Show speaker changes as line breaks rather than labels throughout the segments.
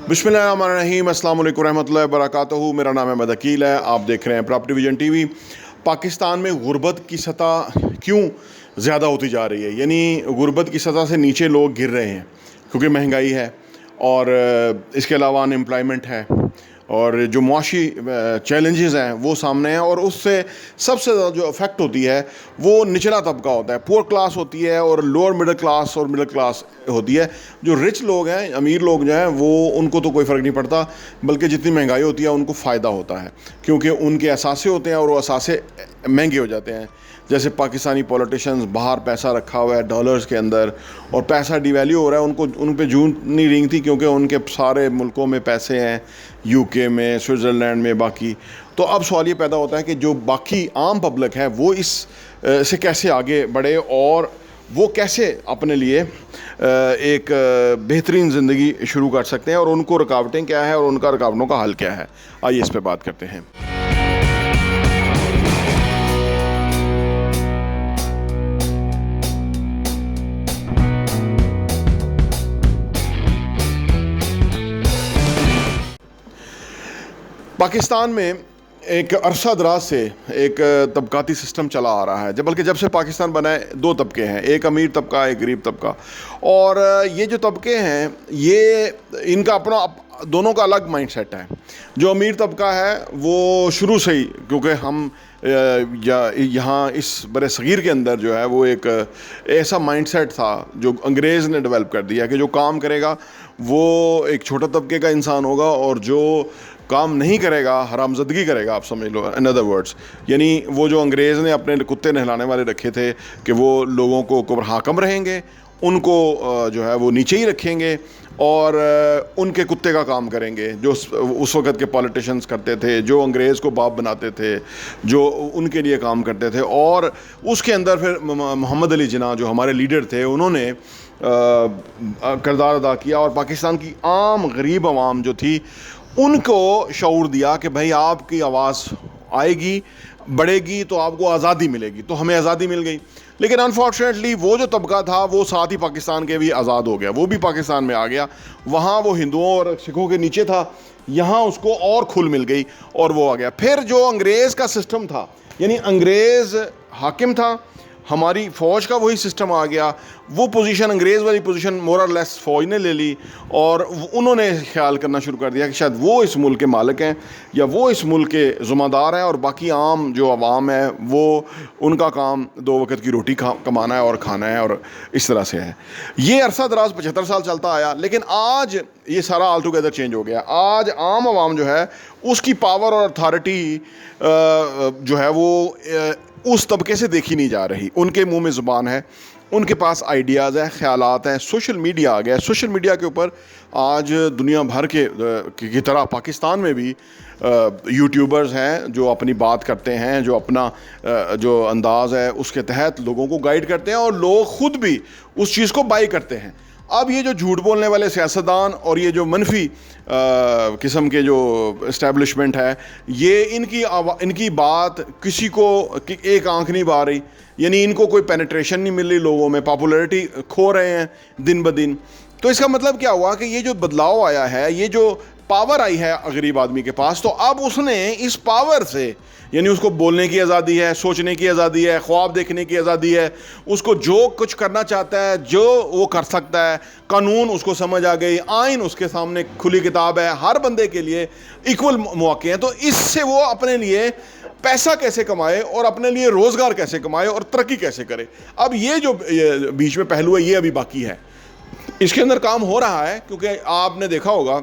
बिस्मिल्लाहिर्रहमानिर्रहीम, अस्सलाम वालेकुम रहमतुल्लाहि व बरकातहू। मेरा नाम है मदकील है। आप देख रहे हैं प्रॉपर्टी विजन टीवी। पाकिस्तान में गुर्बत की सतह क्यों ज़्यादा होती जा रही है, यानी गुर्बत की सतह से नीचे लोग गिर रहे हैं क्योंकि महंगाई है और इसके अलावा अनएम्प्लॉयमेंट है और जो मुआशी चैलेंजेस हैं वो सामने हैं। और उससे सबसे ज़्यादा जो अफेक्ट होती है वो निचला तबका होता है, पुअर क्लास होती है और लोअर मिडिल क्लास और मिडिल क्लास होती है। जो रिच लोग हैं, अमीर लोग जो हैं, वो उनको तो कोई फ़र्क नहीं पड़ता, बल्कि जितनी महंगाई होती है उनको फ़ायदा होता है क्योंकि उनके असासे होते हैं और वो असासे महंगे हो जाते हैं। जैसे पाकिस्तानी पॉलिटिशियंस बाहर पैसा रखा हुआ है डॉलर्स के अंदर और पैसा डिवैल्यू हो रहा है, उनको उन पे जून नहीं रेंगती क्योंकि उनके सारे मुल्कों में पैसे हैं, यूके में, स्विट्ज़रलैंड में, बाकी। तो अब सवाल ये पैदा होता है कि जो बाकी आम पब्लिक है वो इस से कैसे आगे बढ़े और वो कैसे अपने लिए एक बेहतरीन ज़िंदगी शुरू कर सकते हैं और उनको रुकावटें क्या है और उनका रुकावटों का हल क्या है। आइए इस पर बात करते हैं। पाकिस्तान में एक अरसा दराज से एक तबकाती सिस्टम चला आ रहा है, जब बल्कि जब से पाकिस्तान बना है दो तबके हैं, एक अमीर तबका, एक गरीब तबका। और ये जो तबके हैं ये इनका अपना दोनों का अलग माइंड सेट है। जो अमीर तबका है वो शुरू से ही, क्योंकि हम यहाँ इस बड़े सगीर के अंदर जो है वो एक ऐसा माइंड सेट था जो अंग्रेज़ ने डेवलप कर दिया कि जो काम करेगा वो एक छोटा तबके का इंसान होगा और जो काम नहीं करेगा हरामज़दगी करेगा, आप समझ लो। इन अदर वर्ड्स, यानी वो जो अंग्रेज़ ने अपने कुत्ते नहलाने वाले रखे थे कि वो लोगों को ऊपर हाकम रहेंगे, उनको जो है वो नीचे ही रखेंगे और उनके कुत्ते का काम करेंगे, जो उस वक़्त के पॉलिटिशियंस करते थे, जो अंग्रेज़ को बाप बनाते थे, जो उनके लिए काम करते थे। और उसके अंदर फिर मोहम्मद अली जिन्ना जो हमारे लीडर थे, उन्होंने किरदार अदा किया और पाकिस्तान की आम गरीब आवाम जो थी उनको शऊर दिया कि भाई आपकी आवाज़ आएगी, बढ़ेगी तो आपको आज़ादी मिलेगी। तो हमें आज़ादी मिल गई, लेकिन अनफॉर्चुनेटली वो जो तबका था वो साथ ही पाकिस्तान के भी आज़ाद हो गया, वो भी पाकिस्तान में आ गया। वहाँ वो हिंदुओं और सिखों के नीचे था, यहाँ उसको और खुल मिल गई और वो आ गया। फिर जो अंग्रेज़ का सिस्टम था, यानी अंग्रेज़ हाकिम था, हमारी फ़ौज का वही सिस्टम आ गया। वो पोजीशन, अंग्रेज़ वाली पोजीशन मोर और लेस फ़ौज ने ले ली और उन्होंने ख्याल करना शुरू कर दिया कि शायद वो इस मुल्क के मालिक हैं या वो इस मुल्क के ज़िम्मेदार हैं और बाकी आम जो आवाम है वो उनका काम दो वक्त की रोटी कमाना है और खाना है, और इस तरह से है। ये अरसा दराज 75 साल चलता आया, लेकिन आज ये सारा ऑल टुगेदर चेंज हो गया। आज आम आवाम जो है उसकी पावर और अथॉरिटी जो है वो उस तबके से देखी नहीं जा रही। उनके मुंह में ज़ुबान है, उनके पास आइडियाज़ हैं, ख़यालात हैं। सोशल मीडिया आ गया, सोशल मीडिया के ऊपर आज दुनिया भर की तरह पाकिस्तान में भी यूट्यूबर्स हैं जो अपनी बात करते हैं, जो अपना जो अंदाज़ है उसके तहत लोगों को गाइड करते हैं और लोग ख़ुद भी उस चीज़ को बाई करते हैं। अब ये जो झूठ बोलने वाले सियासतदान और ये जो मनफी किस्म के जो इस्टेब्लिशमेंट है, ये इनकी बात किसी को एक आंख नहीं बा रही, यानी इनको कोई पेनिट्रेशन नहीं मिल रही, लोगों में पॉपुलैरिटी खो रहे हैं दिन ब दिन। तो इसका मतलब क्या हुआ कि ये जो बदलाव आया है, ये जो पावर आई है गरीब आदमी के पास, तो अब उसने इस पावर से, यानी उसको बोलने की आज़ादी है, सोचने की आज़ादी है, ख्वाब देखने की आज़ादी है, उसको जो कुछ करना चाहता है जो वो कर सकता है। कानून उसको समझ आ गई, आइन उसके सामने खुली किताब है, हर बंदे के लिए इक्वल मौके हैं। तो इससे वो अपने लिए पैसा कैसे कमाए और अपने लिए रोज़गार कैसे कमाए और तरक्की कैसे करे। अब ये जो बीच में पहलू है ये अभी बाकी है, इसके अंदर काम हो रहा है। क्योंकि आपने देखा होगा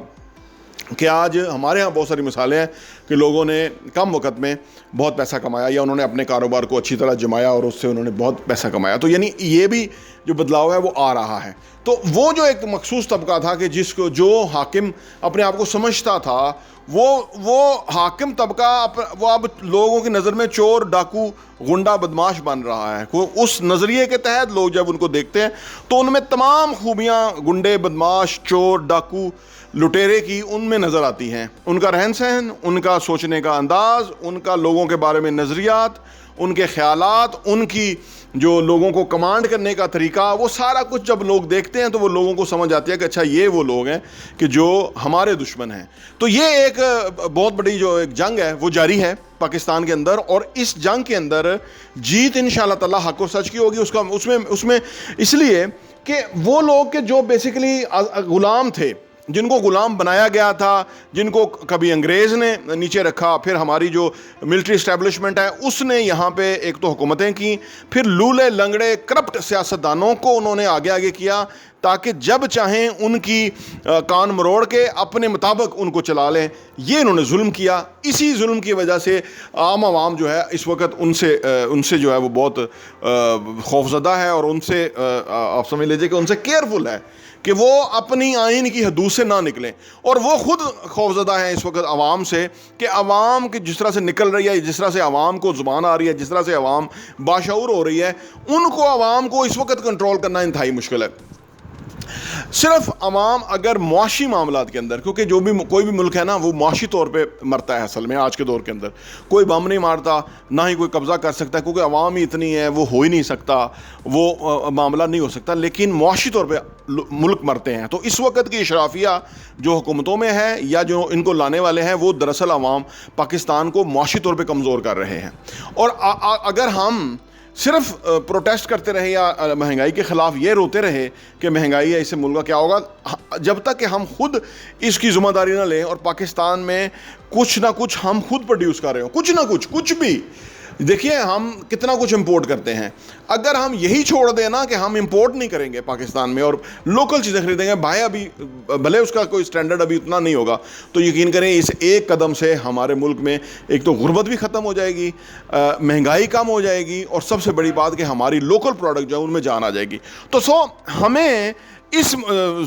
कि आज हमारे यहाँ बहुत सारी मिसालें हैं कि लोगों ने कम वक्त में बहुत पैसा कमाया या उन्होंने अपने कारोबार को अच्छी तरह जमाया और उससे उन्होंने बहुत पैसा कमाया। तो यानी ये भी जो बदलाव है वो आ रहा है। तो वो जो एक मखसूस तबका था कि जिसको जो हाकिम अपने आप को समझता था, वो हाकिम तबका वो अब लोगों की नज़र में चोर, डाकू, गुंडा, बदमाश बन रहा है। उस नज़रिए के तहत लोग जब उनको देखते हैं तो उनमें तमाम खूबियाँ गुंडे, बदमाश, चोर, डाकू, लुटेरे की उनमें नज़र आती हैं। उनका रहन सहन, उनका सोचने का अंदाज़, उनका लोगों के बारे में नज़रियात, उनके ख़यालात, उनकी जो लोगों को कमांड करने का तरीका, वो सारा कुछ जब लोग देखते हैं तो वो लोगों को समझ आती है कि अच्छा ये वो लोग हैं कि जो हमारे दुश्मन हैं। तो ये एक बहुत बड़ी जो एक जंग है वो जारी है पाकिस्तान के अंदर, और इस जंग के अंदर जीत इंशाअल्लाह ताला हक और सच की होगी। उसमें इसलिए कि वो लोग के जो बेसिकली गुलाम थे, जिनको गुलाम बनाया गया था, जिनको कभी अंग्रेज़ ने नीचे रखा, फिर हमारी जो मिलिट्री इस्टेब्लिशमेंट है उसने यहाँ पे एक तो हुकूमतें की, फिर लूले लंगड़े करप्ट सियासतदानों को उन्होंने आगे आगे किया ताकि जब चाहें उनकी कान मरोड़ के अपने मुताबिक उनको चला लें। ये इन्होंने जुल्म किया। इसी जुल्म की वजह से आम आवाम जो है इस वक्त उनसे जो है वो बहुत खौफज़दा है, और उनसे आप समझ लीजिए कि उनसे केयरफुल है कि वो अपनी आइन की हदूद से ना निकलें। और वो खुद खौफज़दा हैं इस वक्त आवाम से कि आवाम की जिस तरह से निकल रही है, जिस तरह से आवाम को ज़ुबान आ रही है, जिस तरह से आवाम बाशऊर हो रही है, उनको आवाम को इस वक्त कंट्रोल करना इंतहाई मुश्किल है। सिर्फ अवाम अगर मुआशी मामलात के अंदर, क्योंकि जो भी कोई भी मुल्क है ना वो मुआशी तौर पे मरता है असल में, आज के दौर के अंदर कोई बम नहीं मारता, ना ही कोई कब्ज़ा कर सकता है, क्योंकि अवाम ही इतनी है, वो हो ही नहीं सकता, वो मामला नहीं हो सकता। लेकिन मुआशी तौर पे मुल्क मरते हैं। तो इस वक्त की इशराफिया जो हुकूमतों में है या जो इनको लाने वाले हैं, वो दरअसल अवाम पाकिस्तान को मुआशी तौर पर कमज़ोर कर रहे हैं। और अगर हम सिर्फ प्रोटेस्ट करते रहे या महंगाई के ख़िलाफ़ ये रोते रहे कि महंगाई है, इससे मुल्क का क्या होगा, जब तक कि हम खुद इसकी ज़िम्मेदारी ना लें और पाकिस्तान में कुछ ना कुछ हम खुद प्रोड्यूस कर रहे हो, कुछ ना कुछ भी। देखिए हम कितना कुछ इंपोर्ट करते हैं, अगर हम यही छोड़ दें ना कि हम इंपोर्ट नहीं करेंगे पाकिस्तान में और लोकल चीज़ें खरीदेंगे, भाई अभी भले उसका कोई स्टैंडर्ड अभी उतना नहीं होगा, तो यकीन करें इस एक कदम से हमारे मुल्क में एक तो गुर्बत भी ख़त्म हो जाएगी, महंगाई कम हो जाएगी, और सबसे बड़ी बात कि हमारी लोकल प्रोडक्ट जो है उनमें जान आ जाएगी। तो हमें इस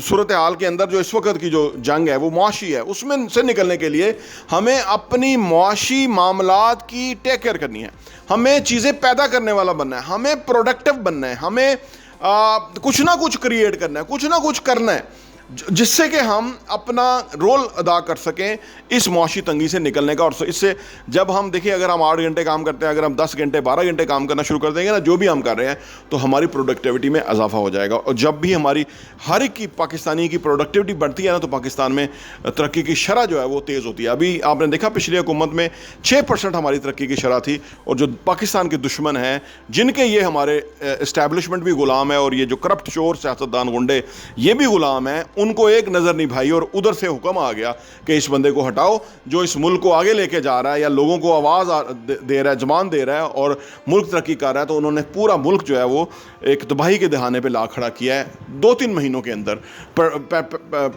सूरत हाल के अंदर जो इस वक्त की जो जंग है वो मुआशी है, उसमें से निकलने के लिए हमें अपनी मुआशी मामलात की टेक केयर करनी है। हमें चीज़ें पैदा करने वाला बनना है, हमें प्रोडक्टिव बनना है, हमें कुछ ना कुछ क्रिएट करना है, कुछ ना कुछ करना है जिससे कि हम अपना रोल अदा कर सकें इस मुआशी तंगी से निकलने का। और इससे जब हम देखिए, अगर हम 8 घंटे काम करते हैं, अगर हम 10 घंटे 12 घंटे काम करना शुरू कर देंगे ना, जो भी हम कर रहे हैं, तो हमारी प्रोडक्टिविटी में इजाफा हो जाएगा। और जब भी हमारी हर एक की पाकिस्तानी की प्रोडक्टिविटी बढ़ती है ना, तो पाकिस्तान में तरक्की की शरह जो है वो तेज़ होती है। अभी आपने देखा पिछली हुकूमत में 6% हमारी तरक्की की शरह थी, और जो पाकिस्तान के दुश्मन हैं, जिनके ये हमारे इस्टेब्लिशमेंट भी ग़ुलाम है और ये जो करप्ट चोर सियासतदान गुंडे ये भी ग़ुलाम हैं, उनको एक नज़र नहीं भाई, और उधर से हुक्म आ गया कि इस बंदे को हटाओ जो इस मुल्क को आगे लेके जा रहा है या लोगों को आवाज़ दे रहा है, जमान दे रहा है और मुल्क तरक्की कर रहा है। तो उन्होंने पूरा मुल्क जो है वो एक तबाही के दहाने पे ला खड़ा किया है। 2-3 महीनों के अंदर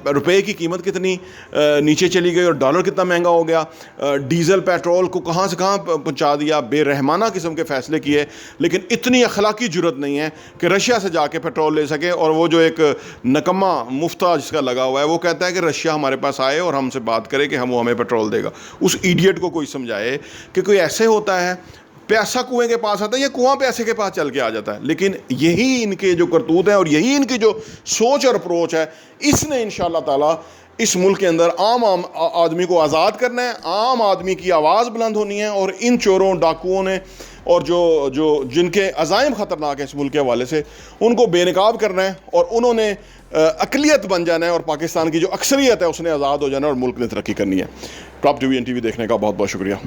रुपए की कीमत कितनी नीचे चली गई और डॉलर कितना महंगा हो गया, डीज़ल पेट्रोल को कहाँ से कहाँ पहुँचा दिया, बेरहमाना किस्म के फ़ैसले किए। लेकिन इतनी अखलाकी जुर्रत नहीं है कि रशिया से जाके पेट्रोल ले सके। और वो जो एक नकम्मा मुफ्ता जिसका लगा हुआ है, वो कहता है कि रशिया हमारे पास आए और हमसे बात करे कि वो हमें पेट्रोल देगा। उस इडियट को कोई समझाए कि कोई ऐसे होता है, प्यासा कुएं के पास आता है या कुआं प्यासे के पास चल के आ जाता है। लेकिन यही इनके जो करतूत हैं और यही इनकी जो सोच और अप्रोच है, इसने इंशाअल्लाह ताला इस मुल्क के अंदर आम आदमी को आज़ाद करना है, आम आदमी की आवाज़ बुलंद होनी है। और इन चोरों डाकुओं ने और जो जिनके अज़ाइम ख़तरनाक है इस मुल्क के हवाले से, उनको बेनकाब करना है और उन्होंने अक़लियत बन जाना है, और पाकिस्तान की जो अक्सरियत है उसने आज़ाद हो जाना है और मुल्क ने तरक्की करनी है। टॉप टीवी NTV देखने का बहुत बहुत शुक्रिया।